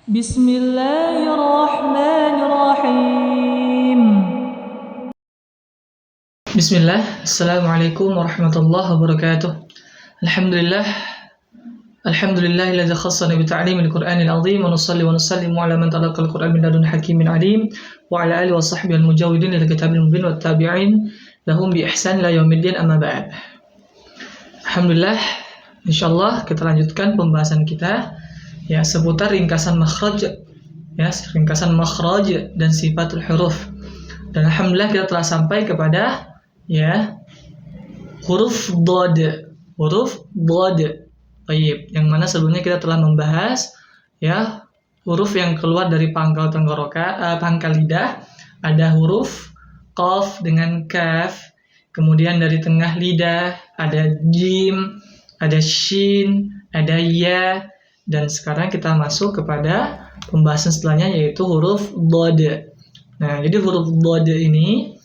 Bismillahirrahmanirrahim. Bismillah, Assalamualaikum warahmatullahi wabarakatuh. Alhamdulillah, alhamdulillahilladzi khassana bi ta'limil Qur'anil 'azim wa nusalli wa nusallimu ala man talaqal Qur'an min ladun hakimin 'alim wa ala alihi wa sahbihi al-mujawwidin lil kitabil mubin wat tabi'in lahum bi ihsan ila yaumiddin amma ba'd. Alhamdulillah, insyaallah kita lanjutkan pembahasan kita ya seputar ringkasan makhraj ringkasan makhraj dan sifatul huruf. Dan alhamdulillah kita telah sampai kepada huruf dhad. Baik, yang mana sebelumnya kita telah membahas huruf yang keluar dari pangkal pangkal lidah. Ada huruf qaf dengan kaf, kemudian dari tengah lidah ada jim, ada shin, ada ya, dan sekarang kita masuk kepada pembahasan setelahnya yaitu huruf dhad. Nah, jadi huruf dhad ini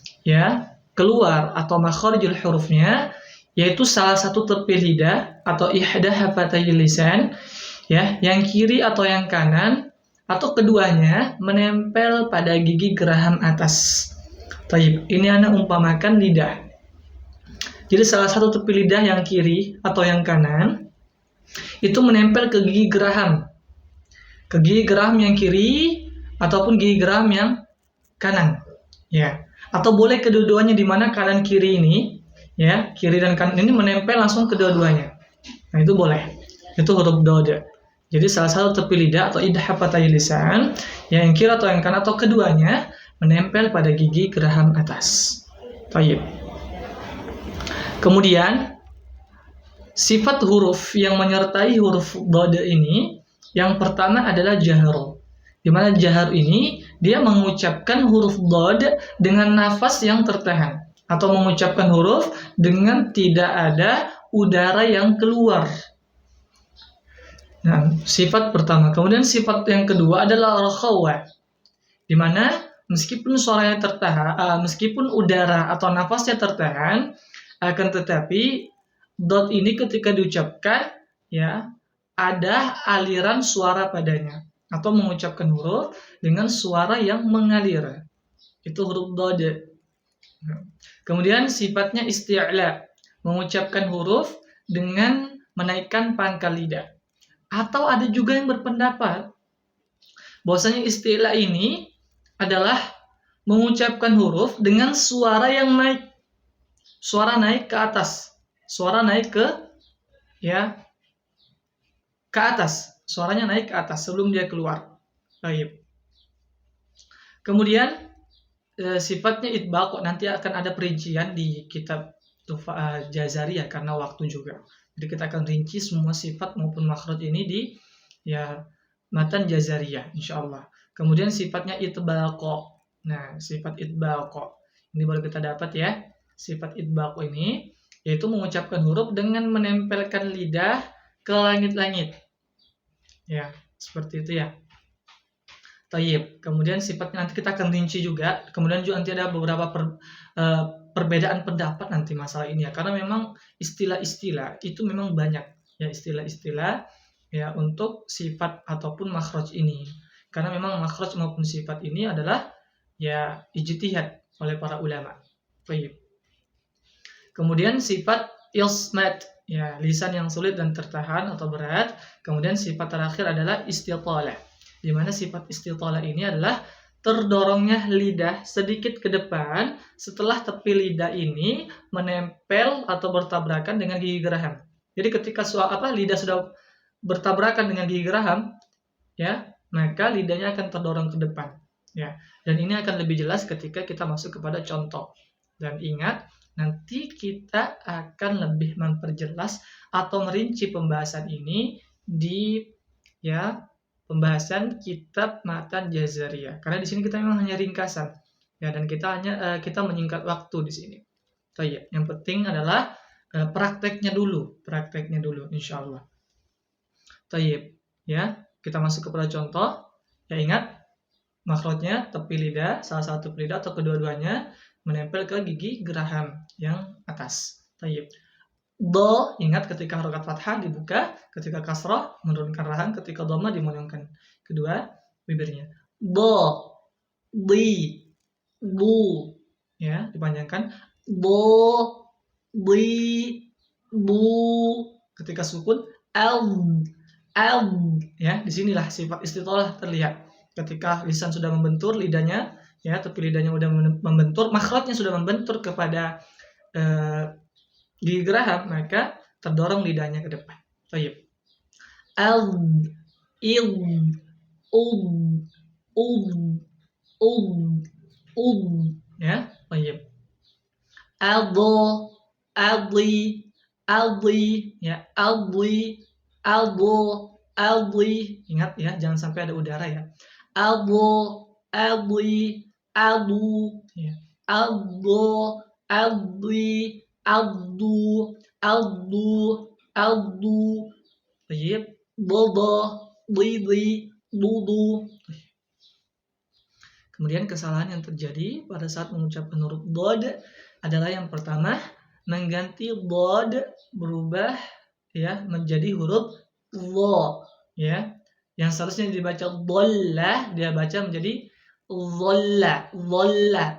keluar atau makharijul hurufnya yaitu salah satu tepi lidah atau ihda hafatayil lisan yang kiri atau yang kanan atau keduanya menempel pada gigi geraham atas. Taib, ini ana umpamakan lidah. Jadi salah satu tepi lidah yang kiri atau yang kanan itu menempel ke gigi geraham. Ke gigi geraham yang kiri ataupun gigi geraham yang kanan. Atau boleh kedua-duanya, di mana kanan kiri ini kiri dan kanan ini menempel langsung kedua-duanya. Nah, itu boleh. Itu huruf dhad. Jadi salah satu tepi lidah atau idhah hafatayil lisan yang kiri atau yang kanan atau keduanya menempel pada gigi geraham atas. Baik. Kemudian sifat huruf yang menyertai huruf dhad ini yang pertama adalah jahar. Di mana jahar ini dia mengucapkan huruf dhad dengan nafas yang tertahan atau mengucapkan huruf dengan tidak ada udara yang keluar. Nah, sifat pertama. Kemudian sifat yang kedua adalah rakhawah. Di mana meskipun suaranya tertahan, meskipun udara atau nafasnya tertahan, akan tetapi dhad ini ketika diucapkan ada aliran suara padanya, atau mengucapkan huruf dengan suara yang mengalir. Itu huruf dhad. Kemudian sifatnya isti'la, mengucapkan huruf dengan menaikkan pangkal lidah. Atau ada juga yang berpendapat bahwasanya isti'la ini adalah mengucapkan huruf dengan suara yang naik. Suara naik ke atas. Suara naik ke atas. Suaranya naik ke atas sebelum dia keluar. Baik. Kemudian sifatnya itbaq, nanti akan ada perincian di kitab Jazariyah karena waktu juga. Jadi kita akan rinci semua sifat maupun makhraj ini di matan Jazariyah insyaallah. Kemudian sifatnya itbaq. Nah, sifat itbaq ini baru kita dapat Sifat itbaq ini yaitu mengucapkan huruf dengan menempelkan lidah ke langit-langit. Seperti itu Tayyib. Kemudian sifatnya nanti kita akan rinci juga. Kemudian juga nanti ada beberapa perbedaan pendapat nanti masalah ini karena memang istilah-istilah itu memang banyak istilah-istilah untuk sifat ataupun makhraj ini. Karena memang makhraj maupun sifat ini adalah ijtihad oleh para ulama. Tayyib. Kemudian sifat ismat, lisan yang sulit dan tertahan atau berat. Kemudian sifat terakhir adalah istitalah, di mana sifat istitalah ini adalah terdorongnya lidah sedikit ke depan setelah tepi lidah ini menempel atau bertabrakan dengan gigi geraham. Jadi ketika lidah sudah bertabrakan dengan gigi geraham, maka lidahnya akan terdorong ke depan. Dan ini akan lebih jelas ketika kita masuk kepada contoh. Dan ingat, nanti kita akan lebih memperjelas atau merinci pembahasan ini di pembahasan kitab Matan Jazariyah. Karena di sini kita memang hanya ringkasan dan kita menyingkat waktu di sini. Tayyib. Yang penting adalah prakteknya dulu insyaallah. Tayyib. Kita masuk kepada contoh. Ingat makhrajnya tepi lidah, salah satu tepi lidah atau kedua-duanya menempel ke gigi geraham yang atas. Tayyib. Do, ingat ketika harokat fathah dibuka, ketika kasrah menurunkan rahang, ketika dhamma dimurunkan. kedua bibirnya. Bo, bi, bu, ya dipanjangkan. Bo, bi, bu. Ketika sukun al, ya disinilah sifat istitolah terlihat. Ketika lisan sudah membentur lidahnya, ya tapi lidahnya sudah membentur, makhrajnya sudah membentur kepada gigi geraham, maka terdorong lidahnya ke depan. Baik. Al, il, ya, baik. Aldo, aldi, ya, aldi. Ingat ya, jangan sampai ada udara ya. Aldo, aldu, ya. Aldo, aldu. Baik. Bobo, bidi, dudu. Kemudian kesalahan yang terjadi pada saat mengucapkan huruf dod adalah yang pertama, mengganti dod berubah ya menjadi huruf lo, ya. Yang seharusnya dibaca dolla, dia baca menjadi zolla, zolla.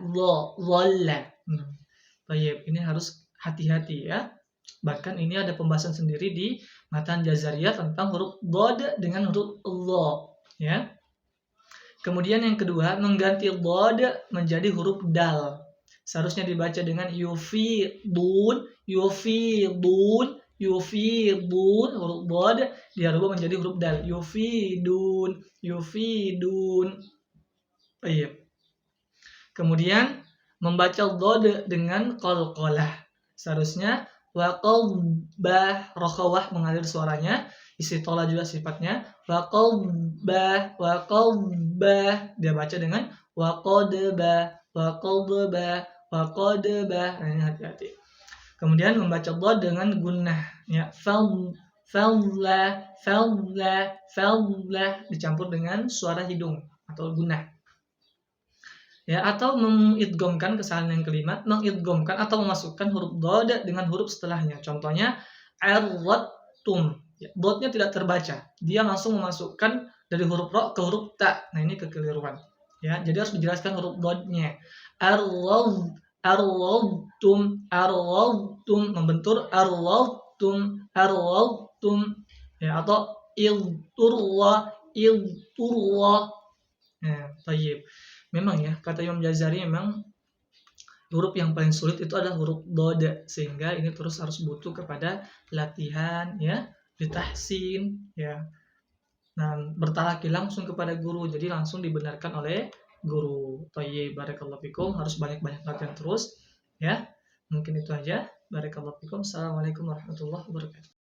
Baik, ini harus hati-hati ya. Bahkan ini ada pembahasan sendiri di matan Jazariyah tentang huruf dod dengan huruf lo, ya. Kemudian yang kedua, mengganti dod menjadi huruf dal. Seharusnya dibaca dengan yufidun, huruf dod dia rubah menjadi huruf dal. Yufidun. Baik. Kemudian membaca dod dengan qalqalah. Seharusnya waqabbah, rokhawah mengalir suaranya. Istitolah juga sifatnya. Waqabbah. Dia baca dengan waqadbah. Nah, ini hati-hati. Kemudian membaca dod dengan gunnah. Ya, falla, dicampur dengan suara hidung atau gunnah. Ya, atau mengidghamkan, kesalahan yang kelima, mengidghamkan atau memasukkan huruf dod dengan huruf setelahnya. Contohnya arradtum. Ya, dodnya tidak terbaca, dia langsung memasukkan dari huruf ro ke huruf ta. Nah, ini kekeliruan. Ya, jadi harus dijelaskan huruf dodnya. Arradtum, membentur arradtum. Ya, atau ilturwa. Nah, tayyib. Memang ya, kata Imam Jazari memang huruf yang paling sulit itu adalah huruf dod, sehingga ini terus harus butuh kepada latihan ya, ditahsin ya. Nah, bertalaki langsung kepada guru, jadi langsung dibenarkan oleh guru. Thayyib, barakallahu fikum, harus banyak-banyak latihan terus ya. Mungkin itu aja. Barakallahu fikum. Assalamualaikum warahmatullahi wabarakatuh.